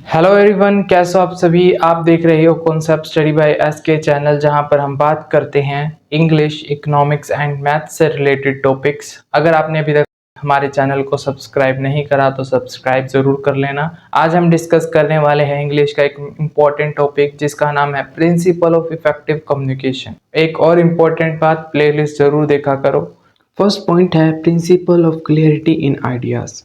Hello everyone, कैसे हो आप सभी। आप देख रहे हो concept study by SK channel, जहां पर हम बात करते हैं इंग्लिश, इकोनॉमिक्स एंड मैथ से रिलेटेड टॉपिक्स। अगर आपने अभी तक हमारे चैनल को सब्सक्राइब नहीं करा तो सब्सक्राइब ज़रूर कर लेना। आज हम डिस्कस करने वाले हैं इंग्लिश का एक इम्पॉर्टेंट टॉपिक जिसका नाम है प्रिंसिपल ऑफ इफेक्टिव कम्युनिकेशन। एक और इम्पॉर्टेंट बात, प्लेलिस्ट ज़रूर देखा करो। फर्स्ट पॉइंट है principle of clarity in ideas.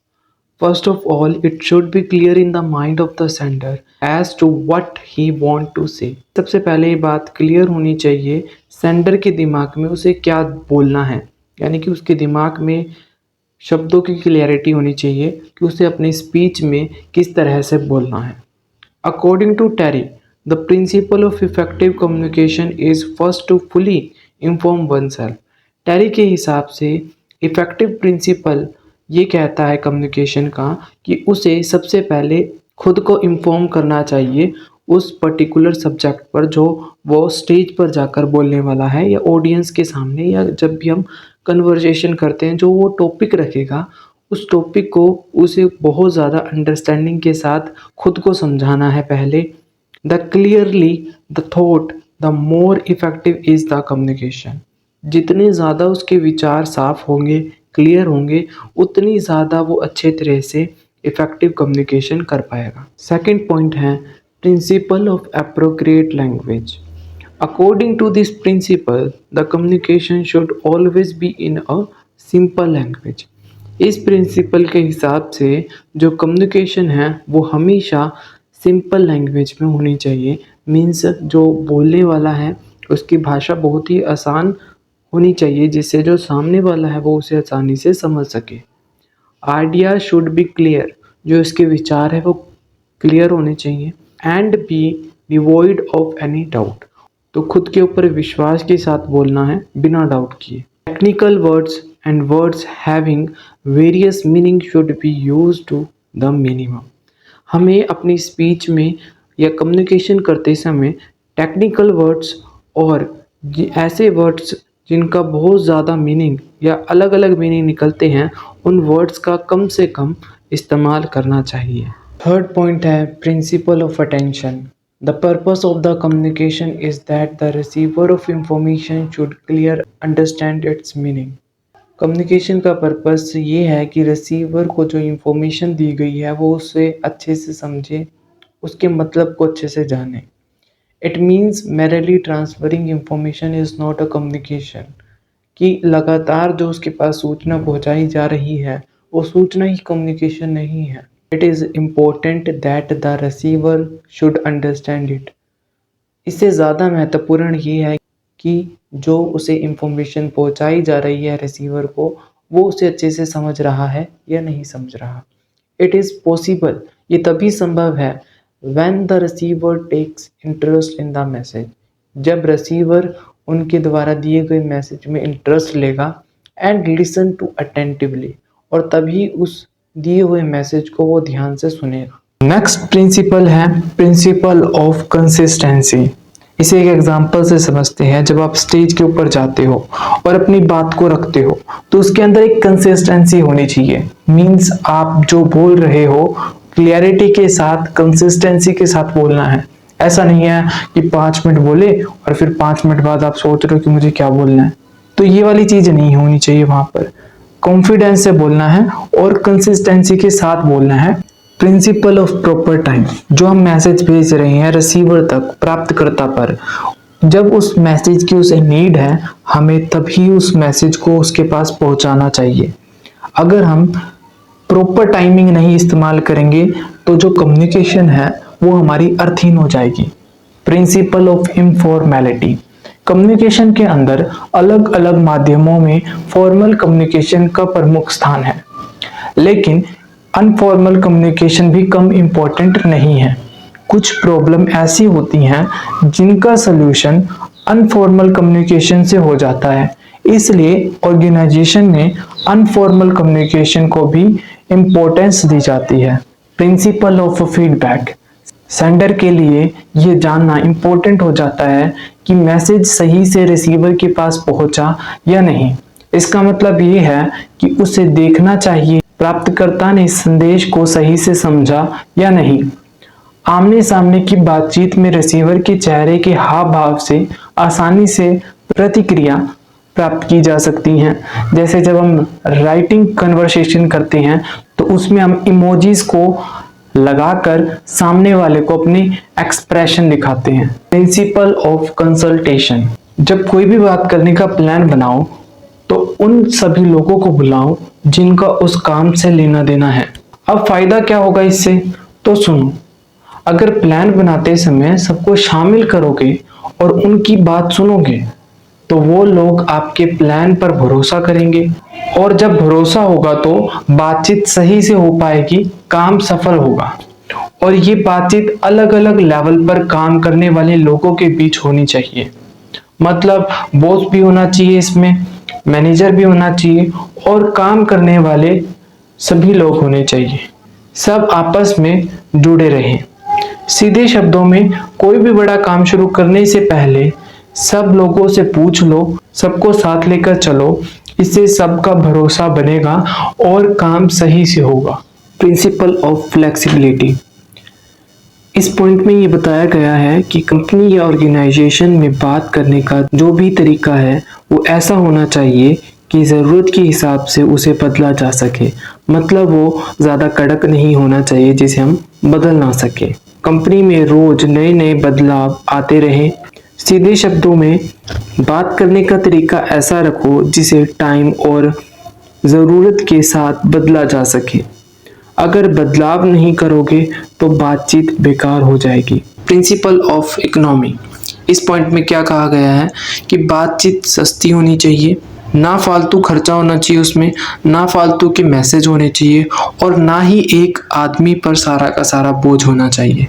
First of all, it should be clear in the mind of the sender as to what he want to say. सबसे पहले ये बात क्लियर होनी चाहिए सेंडर के दिमाग में उसे क्या बोलना है, यानी कि उसके दिमाग में शब्दों की क्लियरिटी होनी चाहिए कि उसे अपनी स्पीच में किस तरह से बोलना है। According to Terry, the principle of effective communication is first to fully inform oneself. टेरी के हिसाब से इफेक्टिव प्रिंसिपल ये कहता है कम्युनिकेशन का कि उसे सबसे पहले खुद को इन्फॉर्म करना चाहिए उस पर्टिकुलर सब्जेक्ट पर जो वो स्टेज पर जाकर बोलने वाला है, या ऑडियंस के सामने, या जब भी हम कन्वर्सेशन करते हैं जो वो टॉपिक रखेगा उस टॉपिक को उसे बहुत ज़्यादा अंडरस्टैंडिंग के साथ खुद को समझाना है पहले। The clearly the thought the more effective is the communication. जितने ज़्यादा उसके विचार साफ होंगे, क्लियर होंगे, उतनी ज़्यादा वो अच्छे तरह से इफ़ेक्टिव कम्युनिकेशन कर पाएगा। सेकंड पॉइंट है principle of appropriate language. According to this principle the communication should always be in a simple language. इस प्रिंसिपल के हिसाब से जो कम्युनिकेशन है वो हमेशा सिंपल लैंग्वेज में होनी चाहिए। मीन्स जो बोलने वाला है उसकी भाषा बहुत ही आसान होनी चाहिए जिससे जो सामने वाला है वो उसे आसानी से समझ सके। आइडिया शुड बी क्लियर, जो इसके विचार है वो क्लियर होने चाहिए। And be devoid of any doubt, तो खुद के ऊपर विश्वास के साथ बोलना है बिना डाउट किए। Technical words and words having various meaning should be used to the minimum. हमें अपनी स्पीच में या कम्युनिकेशन करते समय टेक्निकल वर्ड्स और ऐसे वर्ड्स जिनका बहुत ज़्यादा मीनिंग या अलग अलग मीनिंग निकलते हैं उन वर्ड्स का कम से कम इस्तेमाल करना चाहिए। थर्ड पॉइंट है principle of attention. The purpose of the communication is that the receiver of information should clear understand it's meaning. Communication का पर्पस ये है कि रिसीवर को जो इंफॉर्मेशन दी गई है वो उसे अच्छे से समझे, उसके मतलब को अच्छे से जाने। It means merely transferring information is not a communication, कि लगातार जो उसके पास सूचना पहुंचाई जा रही है वो सूचना ही कम्युनिकेशन नहीं है। It is important that the receiver should understand it. इससे ज़्यादा महत्वपूर्ण ये है कि जो उसे इंफॉर्मेशन पहुंचाई जा रही है रिसीवर को, वो उसे अच्छे से समझ रहा है या नहीं समझ रहा। इट इज़ पॉसिबल, ये तभी संभव है when the receiver takes interest in the message, जब रिसीवर उनके द्वारा दिए गए मैसेज में इंटरेस्ट लेगा। एंड लिसन टू अटेंटिवली, और तभी उस दिए हुए मैसेज को वो ध्यान से सुनेगा। नेक्स्ट प्रिंसिपल है प्रिंसिपल ऑफ कंसिस्टेंसी। इसे एक एग्जांपल से समझते हैं। जब आप स्टेज के ऊपर जाते हो और अपनी बात को रखते हो तो उसके अंदर एक कंसिस्टेंसी होनी चाहिए। मीन्स आप जो बोल रहे हो क्लियरिटी के साथ, कंसिस्टेंसी के साथ बोलना है। ऐसा नहीं है कि 5 मिनट बोले और फिर 5 मिनट बाद आप सोच रहे हो कि मुझे क्या बोलना है, तो ये वाली चीज नहीं होनी चाहिए। वहां पर कॉन्फिडेंस से बोलना है और कंसिस्टेंसी के साथ बोलना है। प्रिंसिपल ऑफ प्रॉपर टाइम, जो हम मैसेज भेज रहे हैं रिसीवर तक, प्राप्तकर्ता पर, जब उस मैसेज की उसे नीड है हमें तभी उस मैसेज को उसके पास पहुंचाना चाहिए। अगर हम प्रॉपर टाइमिंग नहीं इस्तेमाल करेंगे तो जो कम्युनिकेशन है वो हमारी अर्थहीन हो जाएगी। Principle of इनफॉर्मेलिटी। कम्युनिकेशन के अंदर अलग अलग माध्यमों में फॉर्मल कम्युनिकेशन का प्रमुख स्थान है, लेकिन अनफॉर्मल कम्युनिकेशन भी कम इम्पोर्टेंट नहीं है। कुछ प्रॉब्लम ऐसी होती हैं जिनका सलूशन अनफॉर्मल कम्युनिकेशन से हो जाता है, इसलिए ऑर्गेनाइजेशन में अनफॉर्मल कम्युनिकेशन को भी इम्पोर्टेंस दी जाती है। Principle of feedback. सेंडर के लिए ये जानना इम्पोर्टेंट हो जाता है कि मैसेज सही से रिसीवर के पास पहुंचा या नहीं। इसका मतलब ये है कि उसे देखना चाहिए प्राप्तकर्ता ने इस संदेश को सही से समझा या नहीं। आमने सामने की बातचीत में रिसीवर के चेहरे के हाव भाव से आसानी से प्रतिक्रिया प्राप्त की जा सकती हैं। जैसे जब हम राइटिंग कन्वर्सेशन करते हैं तो उसमें हम इमोजीज को लगाकर सामने वाले को अपनी एक्सप्रेशन दिखाते हैं। प्रिंसिपल ऑफ कंसल्टेशन, जब कोई भी बात करने का प्लान बनाओ तो उन सभी लोगों को बुलाओ जिनका उस काम से लेना देना है। अब फायदा क्या होगा इससे, तो सुनो। अगर प्लान बनाते समय सबको शामिल करोगे और उनकी बात सुनोगे तो वो लोग आपके प्लान पर भरोसा करेंगे, और जब भरोसा होगा तो बातचीत सही से हो पाएगी, काम सफल होगा। और ये बातचीत अलग अलग लेवल पर काम करने वाले लोगों के बीच होनी चाहिए। मतलब बॉस भी होना चाहिए इसमें, मैनेजर भी होना चाहिए और काम करने वाले सभी लोग होने चाहिए। सब आपस में जुड़े रहें। सीधे शब्दों में कोई भी बड़ा काम शुरू करने से पहले सब लोगों से पूछ लो, सबको साथ लेकर चलो। इससे सबका भरोसा बनेगा और काम सही से होगा। प्रिंसिपल ऑफ फ्लेक्सिबिलिटी, इस पॉइंट में ये बताया गया है कि कंपनी या ऑर्गेनाइजेशन में बात करने का जो भी तरीका है वो ऐसा होना चाहिए कि ज़रूरत के हिसाब से उसे बदला जा सके। मतलब वो ज़्यादा कड़क नहीं होना चाहिए जिसे हम बदल ना सके। कंपनी में रोज नए नए बदलाव आते रहें। सीधे शब्दों में बात करने का तरीका ऐसा रखो जिसे टाइम और ज़रूरत के साथ बदला जा सके। अगर बदलाव नहीं करोगे तो बातचीत बेकार हो जाएगी। प्रिंसिपल ऑफ इकोनॉमी, इस पॉइंट में क्या कहा गया है कि बातचीत सस्ती होनी चाहिए, ना फालतू खर्चा होना चाहिए उसमें, ना फालतू के मैसेज होने चाहिए और ना ही एक आदमी पर सारा का सारा बोझ होना चाहिए।